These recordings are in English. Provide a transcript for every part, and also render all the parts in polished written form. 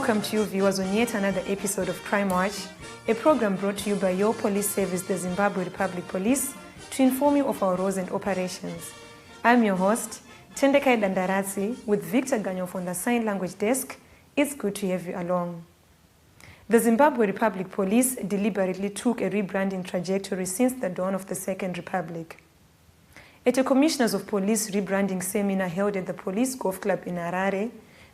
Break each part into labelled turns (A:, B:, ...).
A: welcome to you viewers on yet another episode of Crime Watch, a program brought to you by your police service, the Zimbabwe Republic Police, to inform you of our roles and operations. I'm your host, Tendekai Dandaratsi, with Victor Ganyof on the Sign Language Desk. It's good to have you along. The Zimbabwe Republic Police deliberately took a rebranding trajectory since the dawn of the Second Republic. At a Commissioners of Police rebranding seminar held at the Police Golf Club in Harare,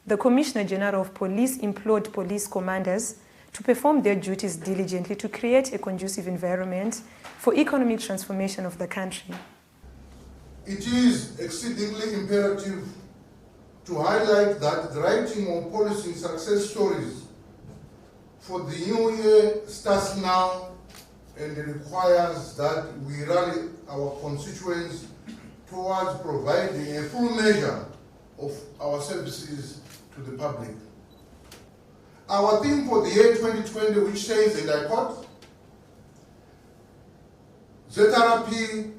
A: the Commissioner General of Police implored police commanders to perform their duties diligently to create a conducive environment for economic transformation of the country.
B: It is exceedingly imperative to highlight that the writing of policy success stories for the new year starts now, and it requires that we rally our constituents towards providing a full measure of our services to the public. Our theme for the year 2020, which says, and I quote, ZRP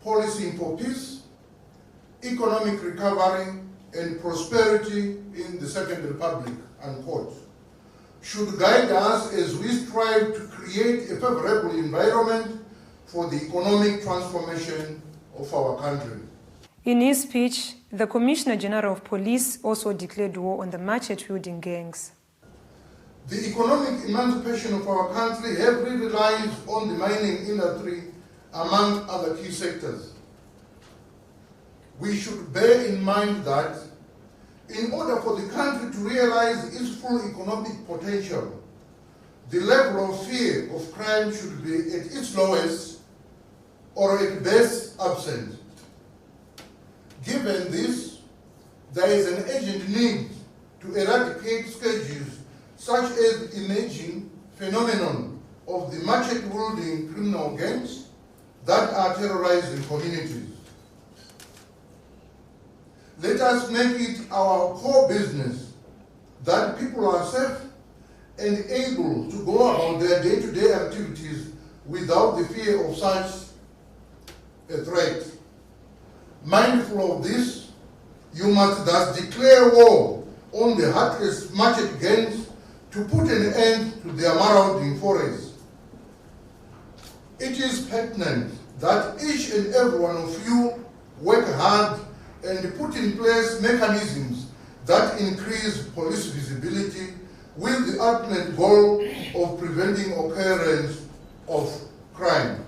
B: policy for peace, economic recovery and prosperity in the Second Republic, unquote, should guide us as we strive to create a favorable environment for the economic transformation of our country.
A: In his speech, the Commissioner General of Police also declared war on the machete-wielding gangs.
B: The economic emancipation of our country heavily relies on the mining industry, among other key sectors. We should bear in mind that in order for the country to realize its full economic potential, the level of fear of crime should be at its lowest or at best absent. Given this, there is an urgent need to eradicate scourges such as the emerging phenomenon of the machete-wielding criminal gangs that are terrorizing communities. Let us make it our core business that people are safe and able to go about their day-to-day activities without the fear of such a threat. Mindful of this, you must thus declare war on the heartless machete gangs to put an end to their marauding forays. It is pertinent that each and every one of you work hard and put in place mechanisms that increase police visibility with the ultimate goal of preventing occurrence of crime.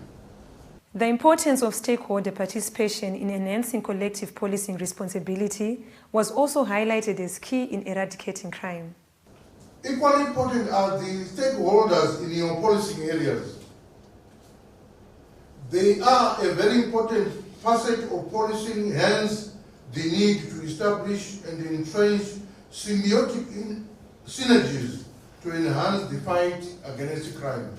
A: The importance of stakeholder participation in enhancing collective policing responsibility was also highlighted as key in eradicating crime.
B: Equally important are the stakeholders in your policing areas. They are a very important facet of policing, hence the need to establish and entrench symbiotic synergies to enhance the fight against crime.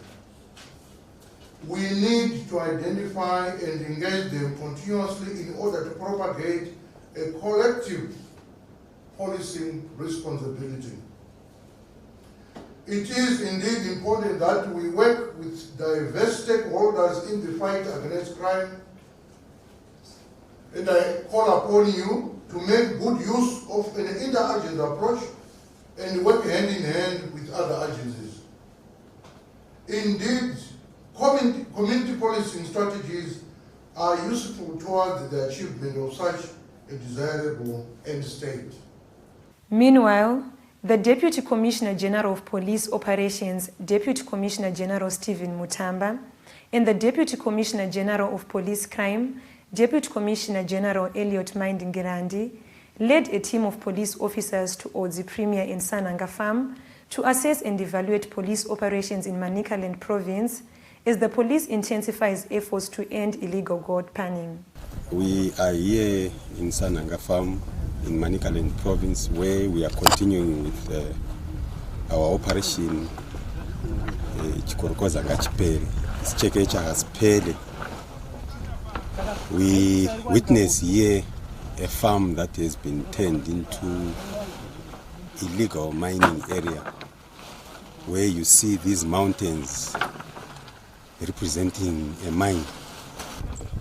B: We need to identify and engage them continuously in order to propagate a collective policing responsibility. It is indeed important that we work with diverse stakeholders in the fight against crime, and I call upon you to make good use of an inter-agency approach and work hand in hand with other agencies. Indeed, community policing strategies are useful towards the achievement of such a desirable end state.
A: Meanwhile, the Deputy Commissioner General of Police Operations, Deputy Commissioner General Stephen Mutamba, and the Deputy Commissioner General of Police Crime, Deputy Commissioner General Elliot Mindingirandi, led a team of police officers to Odzi Premier in Sananga Farm to assess and evaluate police operations in Manicaland Province as the police intensifies efforts to end illegal gold panning.
C: We are here in Sananga Farm in Manicaland Province, where we are continuing with our operation Chikorokoza Gachipele. It's Chekecha Gaspele. We witness here a farm that has been turned into illegal mining area, where you see these mountains representing a mine.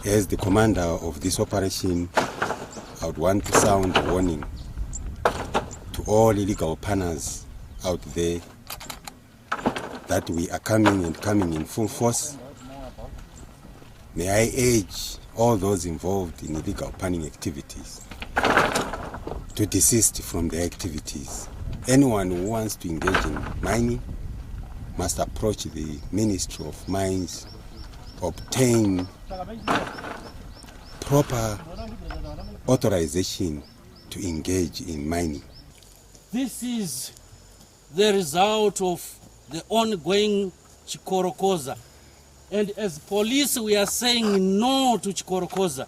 C: As the commander of this operation, I would want to sound a warning to all illegal panners out there that we are coming in full force. May I urge all those involved in illegal panning activities to desist from their activities. Anyone who wants to engage in mining must approach the Ministry of Mines, obtain proper authorization to engage in mining.
D: This is the result of the ongoing Chikorokoza. And as police, we are saying no to Chikorokoza.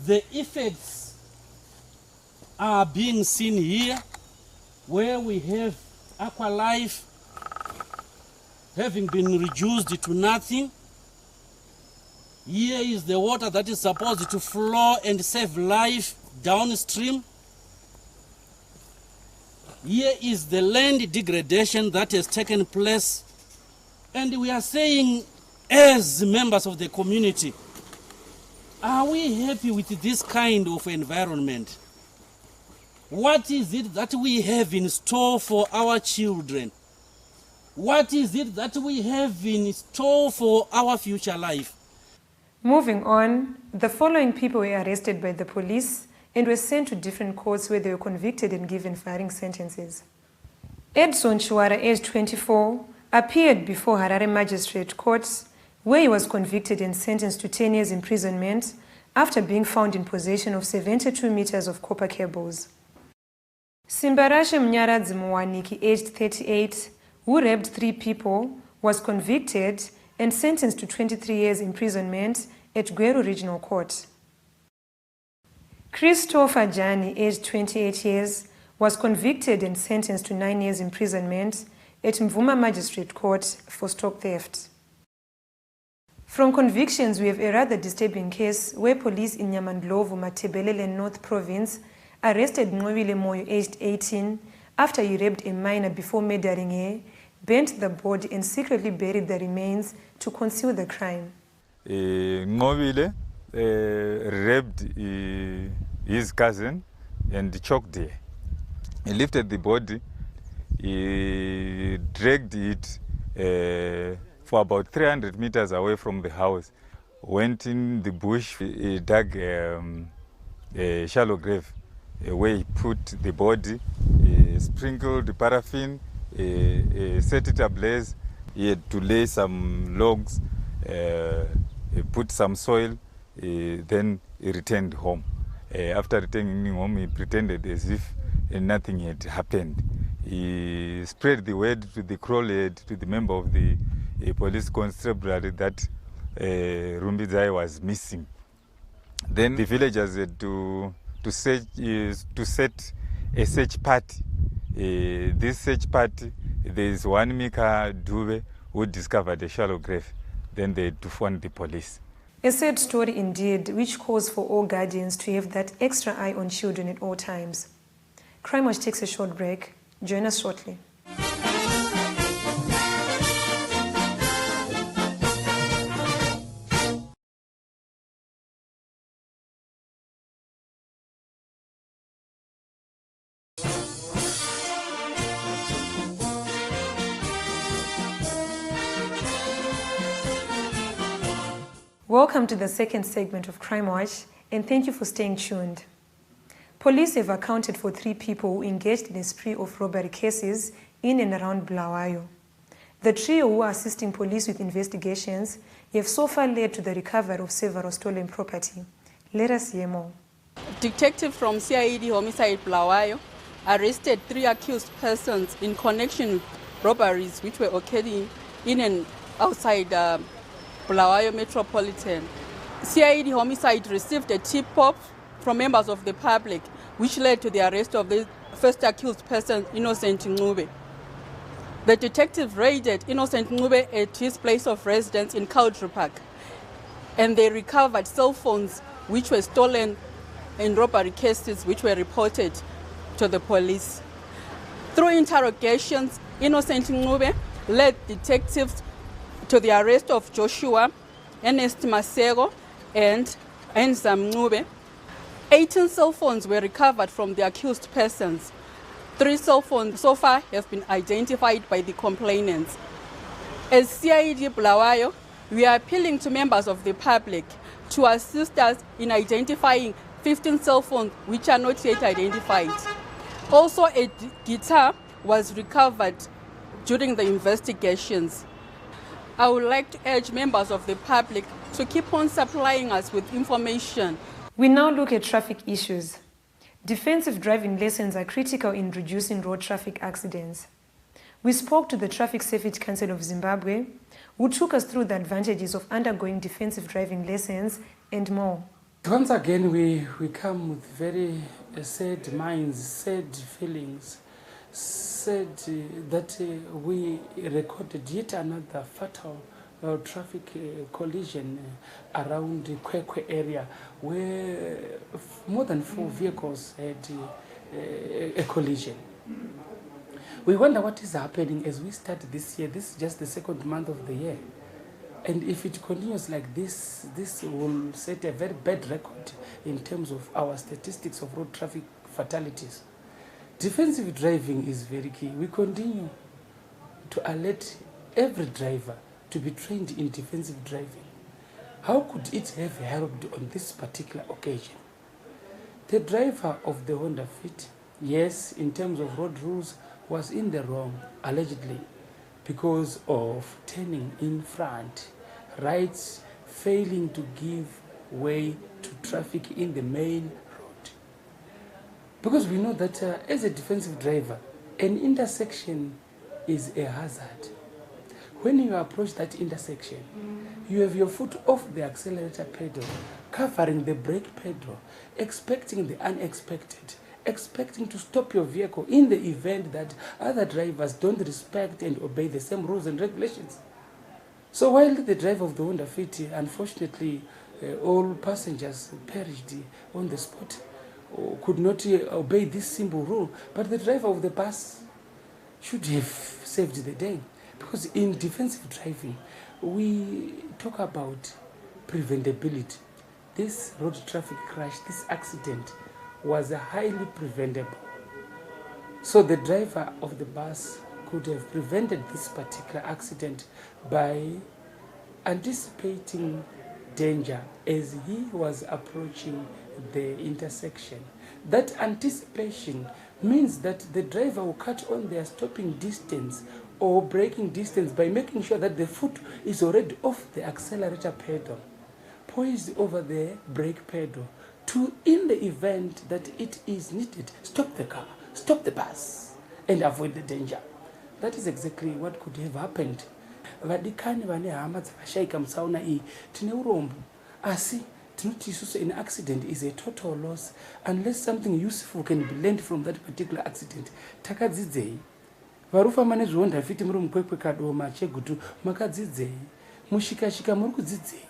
D: The effects are being seen here, where we have aqua life having been reduced to nothing. Here is the water that is supposed to flow and save life downstream. Here is the land degradation that has taken place. And we are saying, as members of the community, are we happy with this kind of environment? What is it that we have in store for our children? What is it that we have in store for our future life?
A: Moving on, the following people were arrested by the police and were sent to different courts where they were convicted and given firing sentences. Edson Chwara, aged 24, appeared before Harare Magistrate Court, where he was convicted and sentenced to 10 years imprisonment after being found in possession of 72 meters of copper cables. Simbarashe Mnyaradzi Mwaniki, aged 38, who raped 3 people, was convicted and sentenced to 23 years imprisonment at Gweru Regional Court. Christopher Jani, aged 28 years, was convicted and sentenced to 9 years imprisonment at Mvuma Magistrate Court for stock theft. From convictions, we have a rather disturbing case where police in Nyamandlovu, Matebelele North Province arrested Nqobile Moyo, aged 18, after he raped a minor before murdering her, bent the body and secretly buried the remains to conceal the crime.
E: Nqobile raped his cousin and choked her. He lifted the body, he dragged it for about 300 meters away from the house, went in the bush, he dug a shallow grave where he put the body, sprinkled the paraffin, set it ablaze. He had to lay some logs, put some soil, then he returned home. After returning home, he pretended as if nothing had happened. He spread the word to the Crowlhead, to the member of the police constabulary, that Rumbidzai was missing. Then the villagers had to set a search party. This search party, there is one Mika Dube who discovered a shallow grave. Then they had to phone the police.
A: A sad story indeed, which calls for all guardians to have that extra eye on children at all times. Crime Watch takes a short break. Join us shortly. Welcome to the second segment of Crime Watch, and thank you for staying tuned. Police have accounted for 3 people who engaged in a spree of robbery cases in and around Bulawayo. The trio who are assisting police with investigations have so far led to the recovery of several stolen property. Let us hear more.
F: Detective from CID Homicide Bulawayo arrested 3 accused persons in connection with robberies which were occurring in and outside Bulawayo Metropolitan. CID Homicide received a tip-off from members of the public, which led to the arrest of the first accused person, Innocent Ncube. The detective raided Innocent Ncube at his place of residence in Cowdrey Park, and they recovered cell phones which were stolen in robbery cases which were reported to the police. Through interrogations, Innocent Ncube led detectives to the arrest of Joshua, Ernest Masego, and Enzam Ncube. 18 cell phones were recovered from the accused persons. 3 cell phones so far have been identified by the complainants. As CID Bulawayo, we are appealing to members of the public to assist us in identifying 15 cell phones which are not yet identified. Also, a guitar was recovered during the investigations. I would like to urge members of the public to keep on supplying us with information.
A: We now look at traffic issues. Defensive driving lessons are critical in reducing road traffic accidents. We spoke to the Traffic Safety Council of Zimbabwe, who took us through the advantages of undergoing defensive driving lessons and more.
G: Once again, we come with very sad minds, sad feelings, sad that we recorded yet another fatal traffic collision around the Kwekwe area where more than 4 vehicles had a collision. We wonder what is happening as we start this year. This is just the 2nd month of the year. And if it continues like this, this will set a very bad record in terms of our statistics of road traffic fatalities. Defensive driving is very key. We continue to alert every driver to be trained in defensive driving. How could it have helped on this particular occasion? The driver of the Honda Fit, yes, in terms of road rules, was in the wrong, allegedly, because of turning in front, rights failing to give way to traffic in the main road. Because we know that as a defensive driver, an intersection is a hazard. When you approach that intersection, you have your foot off the accelerator pedal, covering the brake pedal, expecting the unexpected, expecting to stop your vehicle in the event that other drivers don't respect and obey the same rules and regulations. So while the driver of the Honda Fit, unfortunately, all passengers perished on the spot, or could not obey this simple rule, but the driver of the bus should have saved the day. Because in defensive driving, we talk about preventability. This road traffic crash, this accident, was highly preventable. So the driver of the bus could have prevented this particular accident by anticipating danger as he was approaching the intersection. That anticipation means that the driver will cut on their stopping distance or braking distance by making sure that the foot is already off the accelerator pedal, poised over the brake pedal, to, in the event that it is needed, stop the car, stop the bus, and avoid the danger. That is exactly what could have happened. Vadikani vane hama dzakashaika musauna iyi tine urombo, asi tinoti isusu an accident is a total loss unless something useful can be learned from that particular accident. Takadzidzei varufamba nezvihonda fiti muri mukwekwe kadoma chegutu makadzidzei, mushikashika muri kudzidzei,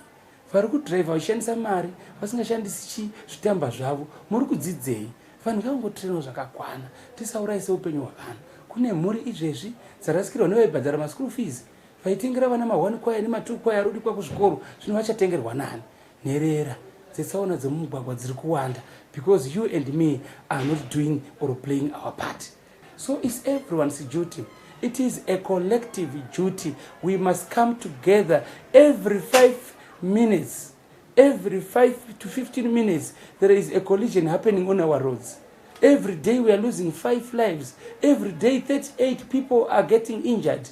G: vari kudhiraivha vachishandisa mari vasingashandisi zvitamba zvavo muri kudzidzei. Vanhu ngavangotirenawo zvakakwana, tisaurayise upenyu hwavanhu. Kune mhuri izvezvi dzarasikirwa nevaibhadhara maschool fees, vaitengera vana ma1 kwaya nema2 kwaya arudi kwa kuzvikoro, zvino vachatengerwa nani? Nherera dzetsaona dzemumugwagwa dziri kuwanda, because you and me are not doing or playing our part. So it's everyone's duty. It is a collective duty. We must come together every 5 minutes. Every 5 to 15 minutes, there is a collision happening on our roads. Every day we are losing 5 lives. Every day 38 people are getting injured.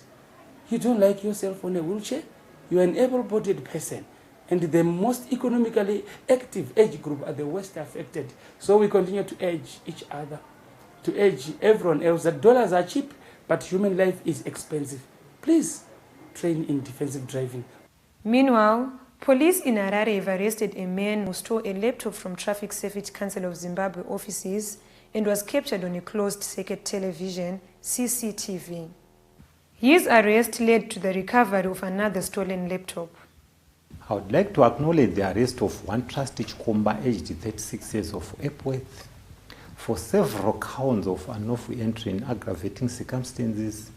G: You don't like yourself on a wheelchair? You are an able-bodied person. And the most economically active age group are the worst affected. So we continue to urge each other, to urge everyone else that dollars are cheap, but human life is expensive. Please train in defensive driving.
A: Meanwhile, police in Harare have arrested a man who stole a laptop from Traffic Safety Council of Zimbabwe offices and was captured on a closed-circuit television, CCTV. His arrest led to the recovery of another stolen laptop.
H: I would like to acknowledge the arrest of one trustee Komba, aged 36 years of Epworth, for several counts of unlawful entry in aggravating circumstances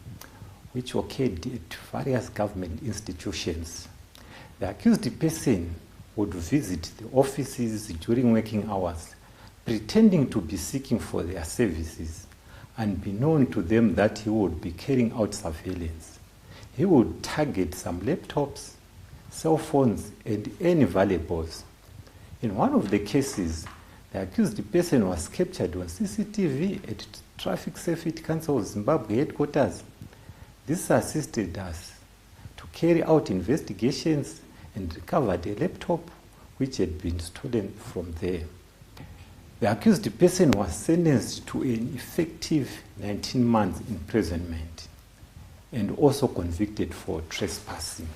H: which occurred at various government institutions. The accused person would visit the offices during working hours, pretending to be seeking for their services. unbeknown to them that he would be carrying out surveillance. He would target some laptops, cell phones, and any valuables. In one of the cases, the accused person was captured on CCTV at Traffic Safety Council of Zimbabwe headquarters. This assisted us to carry out investigations and recovered a laptop which had been stolen from there. The accused person was sentenced to an effective 19 months imprisonment and also convicted for trespassing.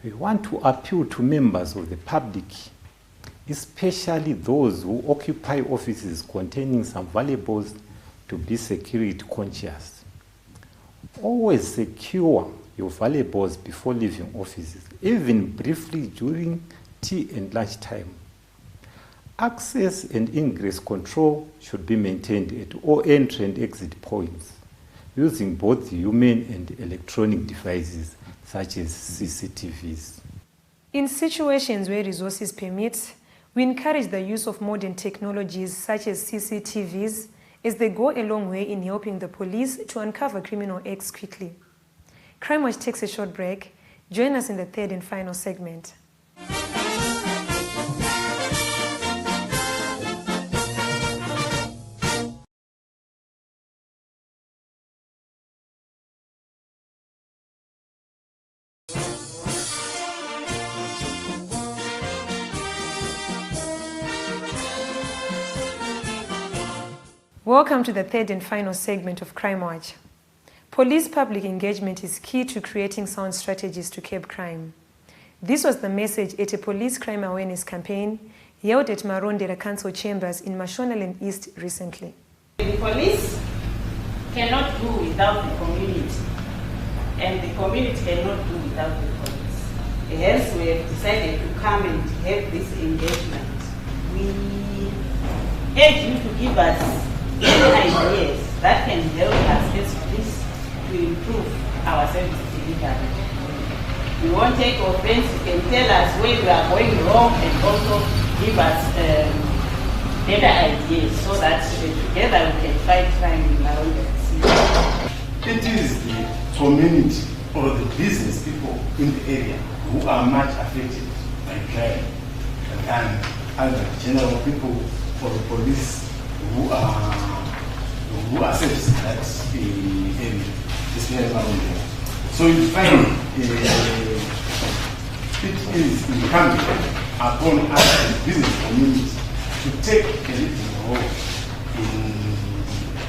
H: We want to appeal to members of the public, especially those who occupy offices containing some valuables, to be security conscious. Always secure your valuables before leaving offices, even briefly during tea and lunch time. Access and ingress control should be maintained at all entry and exit points, using both human and electronic devices such as CCTVs.
A: In situations where resources permit, we encourage the use of modern technologies such as CCTVs, as they go a long way in helping the police to uncover criminal acts quickly. Crime Watch takes a short break. Join us in the third and final segment. Welcome to the third and final segment of Crime Watch. Police public engagement is key to creating sound strategies to curb crime. This was the message at a police crime awareness campaign held at Marondera Council Chambers in Mashonaland East recently.
I: The police cannot do without the community, and the community cannot do without the police. Hence, we have decided to come and have this engagement. We urge you to give us any ideas that can help us as police to improve our service delivery. We won't take offense. You can tell us where we are going wrong and also give us better ideas so that together we can fight crime in our own city.
J: It is the community or the business people in the area who are much affected by crime than other general people or the police who are servicing that area, especially around there. So you find it is incumbent upon us as business community to take a leading role in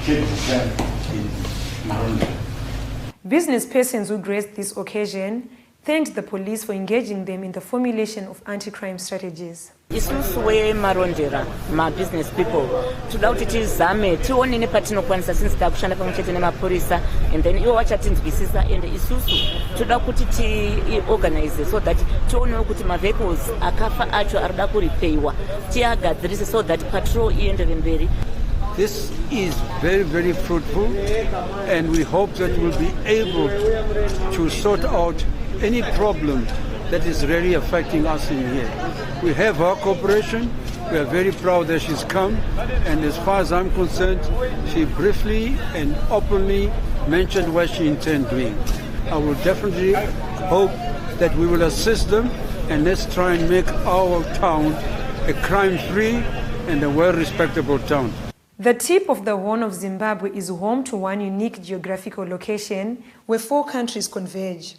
J: keeping crime in Marondera.
A: Business persons who graced this occasion thanked the police for engaging them in the formulation of anti-crime strategies.
I: Isusu weMarondera, my business people, toda kuti tizame tione nepatinokwanisa since takushanda pamwechete nemapurisa, and then iwo vachatinzwisisa, and isusu toda kuti tiorganize so that tionewo kuti mavehicles akafa acho arida kuripeiwa tiagadzirise so that patrol iendere mberi.
K: This is very, very fruitful, and we hope that we'll be able to sort out any problem that is really affecting us in here. We have her cooperation. We are very proud that she's come, and as far as I'm concerned, she briefly and openly mentioned what she intends doing. I will definitely hope that we will assist them, and let's try and make our town a crime-free and a well-respectable town.
A: The tip of the Horn of Zimbabwe is home to one unique geographical location where 4 countries converge.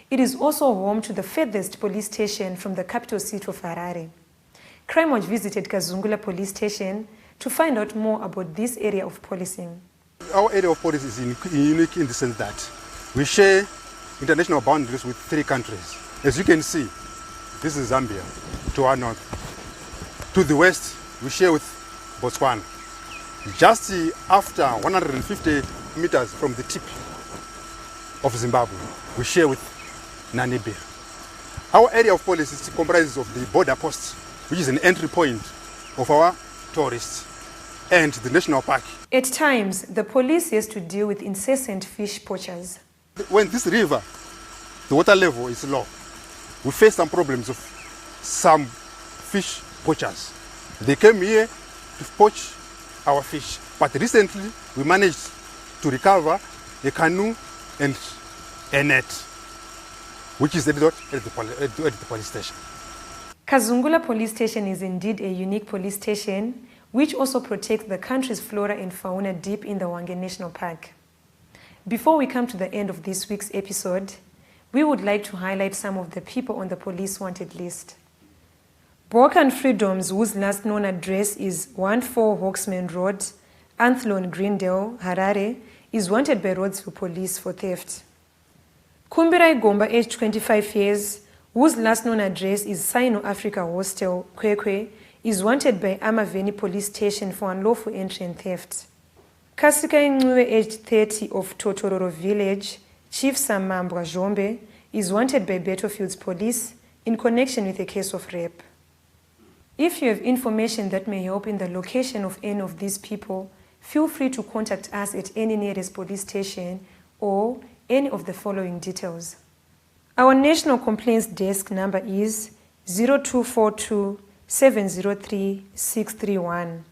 A: It is also home to the furthest police station from the capital city of Harare. Crime Watch visited Kazungula police station to find out more about this area of policing.
L: Our area of police is unique in the sense that we share international boundaries with 3 countries. As you can see, this is Zambia to our north. To the west, we share with Botswana. Just after 150 meters from the tip of Zimbabwe, we share with Namibia. Our area of police comprises of the border post, which is an entry point of our tourists, and the national park. At times, the police has to deal with incessant fish poachers. When this river, the water level is low, we face some problems of some fish poachers. They came here to poach our fish, but recently we managed to recover a canoe and a net, which is at the police station.
A: Kazungula Police Station is indeed a unique police station which also protects the country's flora and fauna deep in the Hwange National Park. Before we come to the end of this week's episode, we would like to highlight some of the people on the police wanted list. Bokan Freedoms, whose last known address is 14 Hawksman Road, Athlone, Greendale, Harare, is wanted by Rhodsville Police for theft. Kumbirai Gomba, aged 25 years, whose last known address is Sino Africa Hostel, Kwekwe, is wanted by Amaveni Police Station for unlawful entry and theft. Kasika Ngwe, aged 30, of Totororo Village, Chief Samambwa Jombe, is wanted by Battlefields Police in connection with a case of rape. If you have information that may help in the location of any of these people, feel free to contact us at any nearest police station or any of the following details. Our National Complaints Desk number is 0242 703 631.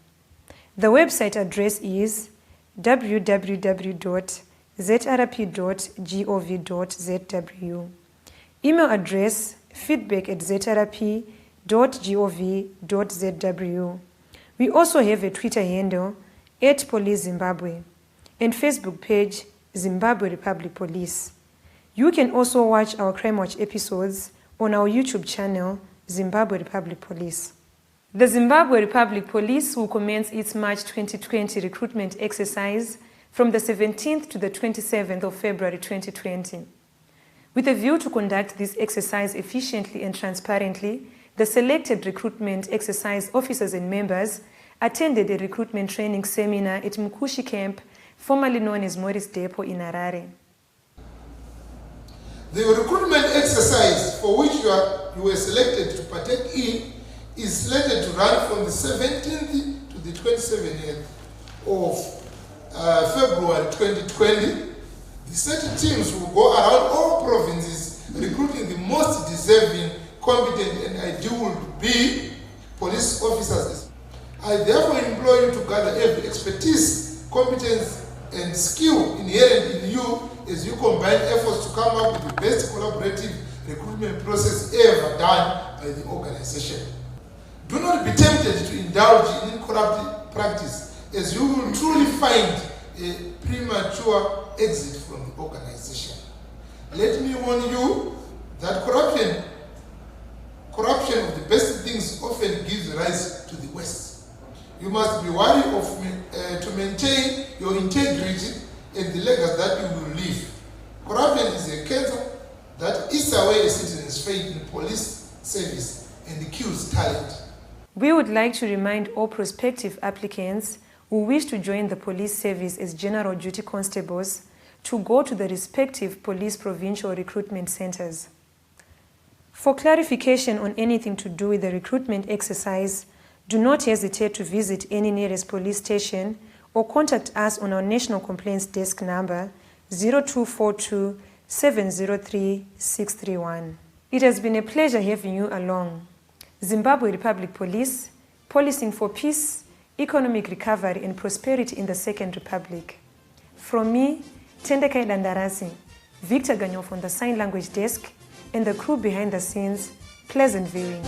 A: The website address is www.zrp.gov.zw. Email address feedback@zrp.gov.zw. We also have a Twitter handle @PoliceZimbabwe and Facebook page Zimbabwe Republic Police. You can also watch our Crime Watch episodes on our YouTube channel Zimbabwe Republic Police. The Zimbabwe Republic Police will commence its March 2020 recruitment exercise from the 17th to the 27th of February 2020. With a view to conduct this exercise efficiently and transparently, the selected recruitment exercise officers and members attended a recruitment training seminar at Mkushi Camp, formerly known as Morris Depot in Harare.
M: The recruitment exercise for which you were selected to partake in is slated to run from the 17th to the 27th of February 2020. The set teams will go around all provinces recruiting the most deserving, competent and ideal to be police officers. I therefore implore you to gather every expertise, competence and skill inherent in you as you combine efforts to come up with the best collaborative recruitment process ever done by the organization. Do not be tempted to indulge in incorrupt practice, as you will truly find a premature exit from the organization. Let me warn you that corruption of the best things often gives rise to the worst. You must be wary to maintain your integrity and the legacy that you will leave. Corruption is a cancer that eats away a citizen's faith in police service and kills talent.
A: We would like to remind all prospective applicants who wish to join the police service as general duty constables to go to the respective police provincial recruitment centers. For clarification on anything to do with the recruitment exercise, do not hesitate to visit any nearest police station or contact us on our National Complaints Desk number 0242 703 631. It has been a pleasure having you along. Zimbabwe Republic Police, policing for peace, economic recovery and prosperity in the Second Republic. From me, Tendekai Dandarasi, Victor Ganyof on the Sign Language Desk, and the crew behind the scenes, pleasant viewing.